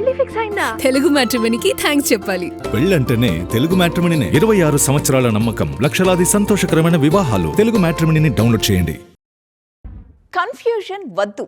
పెళ్లి ఫిక్స్ అయిందా? తెలుగు మ్యాట్రిమోనీకి థ్యాంక్స్ చెప్పాలి. పెళ్ళంటేనే తెలుగు మ్యాట్రిమోనీనే. 26 సంవత్సరాల నమ్మకం, లక్షలాది సంతోషకరమైన వివాహాలు. తెలుగు మ్యాట్రిమోనీని డౌన్లోడ్ చేయండి. కన్ఫ్యూజన్ వద్దు,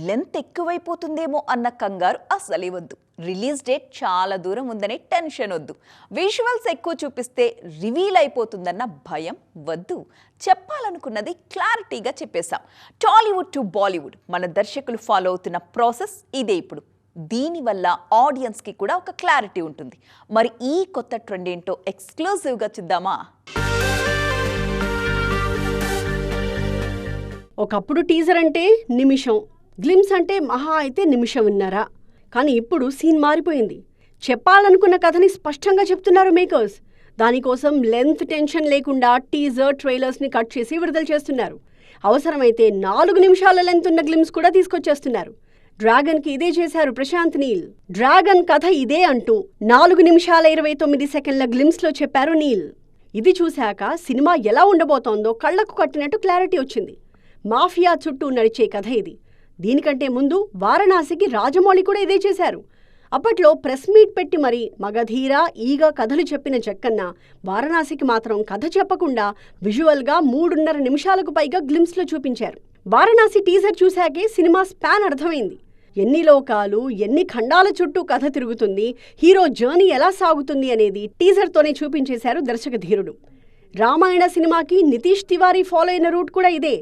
లెంత్ ఎక్కువైపోతుందేమో అన్న కంగారు అసలే వద్దు. రిలీజ్ డేట్ చాలా దూరం ఉందనే టెన్షన్ వద్దు. విజువల్స్ ఎక్కువ చూపిస్తే రివీల్ అయిపోతుందన్న భయం వద్దు. చెప్పాలనుకున్నది క్లారిటీగా చెప్పేశాం. టాలీవుడ్ టు బాలీవుడ్ మన దర్శకులు ఫాలో అవుతున్న ప్రాసెస్ ఇదే. ఇప్పుడు దీనివల్ల ఆడియన్స్కి కూడా ఒక క్లారిటీ ఉంటుంది. మరి ఈ కొత్త ట్రెండ్ ఏంటో ఎక్స్క్లూజివ్గా చూద్దామా? ఒకప్పుడు టీజర్ అంటే నిమిషం, గ్లిమ్స్ అంటే మహా అయితే నిమిషంన్నర. కానీ ఇప్పుడు సీన్ మారిపోయింది. చెప్పాలనుకున్న కథని స్పష్టంగా చెప్తున్నారు మేకర్స్. దానికోసం లెంత్ టెన్షన్ లేకుండా టీజర్, ట్రైలర్స్ని కట్ చేసి విడుదల చేస్తున్నారు. అవసరమైతే 4 నిమిషాల లెంత్ ఉన్న గ్లిమ్స్ కూడా తీసుకొచ్చేస్తున్నారు. డ్రాగన్కి ఇదే చేశారు ప్రశాంత్ నీల్. డ్రాగన్ కథ ఇదే అంటూ 4 నిమిషాల 29 సెకండ్ల గ్లిమ్స్లో చెప్పారు నీల్. ఇది చూశాక సినిమా ఎలా ఉండబోతోందో కళ్లకు కట్టినట్టు క్లారిటీ వచ్చింది. మాఫియా చుట్టూ నడిచే కథ ఇది. దీనికంటే ముందు వారణాసికి రాజమౌళి కూడా ఇదే చేశారు. అప్పట్లో ప్రెస్ మీట్ పెట్టి మరీ మగధీర, ఈగ కథలు చెప్పిన జక్కన్న వారణాసికి మాత్రం కథ చెప్పకుండా విజువల్గా 3.5 నిమిషాలకు పైగా గ్లిమ్స్లో చూపించారు. వారణాసి టీజర్ చూశాకే సినిమా స్పాన్ అర్థమైంది. ఎన్ని లోకాలు, ఎన్ని ఖండాల చుట్టూ కథ తిరుగుతుంది, హీరో జర్నీ ఎలా సాగుతుంది అనేది టీజర్తోనే చూపించేశారు దర్శక ధీరుడు. రామాయణ సినిమాకి నితీష్ తివారీ ఫాలో అయిన రూట్ కూడా ఇదే.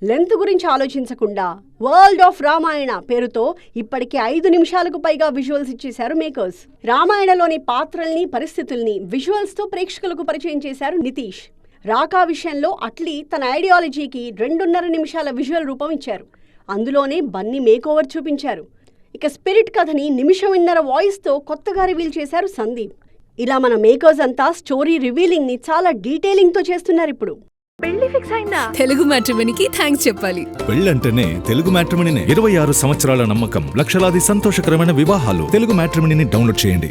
లెంత్ గురించి ఆలోచించకుండా వరల్డ్ ఆఫ్ రామాయణ పేరుతో ఇప్పటికే 5 నిమిషాలకు పైగా విజువల్స్ ఇచ్చేశారు మేకర్స్. రామాయణలోని పాత్రల్ని, పరిస్థితుల్ని విజువల్స్తో ప్రేక్షకులకు పరిచయం చేశారు నితీష్. రాకా విషయంలో అట్లీ తన ఐడియాలజీకి 2.5 నిమిషాల విజువల్ రూపం ఇచ్చారు. అందులోనే బన్నీ మేకోవర్ చూపించారు. ఇక స్పిరిట్ కథని 1.5 నిమిషం వాయిస్తో కొత్తగా రివీల్ చేశారు సందీప్. ఇలా మన మేకర్స్ అంతా స్టోరీ రివీలింగ్ ని చాలా డీటెయిలింగ్ తో చేస్తున్నారు. ఇప్పుడు పెళ్లి ఫిక్స్ అయిందా? తెలుగు మ్యాట్రిమోనీకి థ్యాంక్స్ చెప్పాలి. పెళ్ళంటేనే తెలుగు మ్యాట్రిమోనీనే. 26 సంవత్సరాల నమ్మకం, లక్షలాది సంతోషకరమైన వివాహాలు. తెలుగు మ్యాట్రిమోనీని డౌన్లోడ్ చేయండి.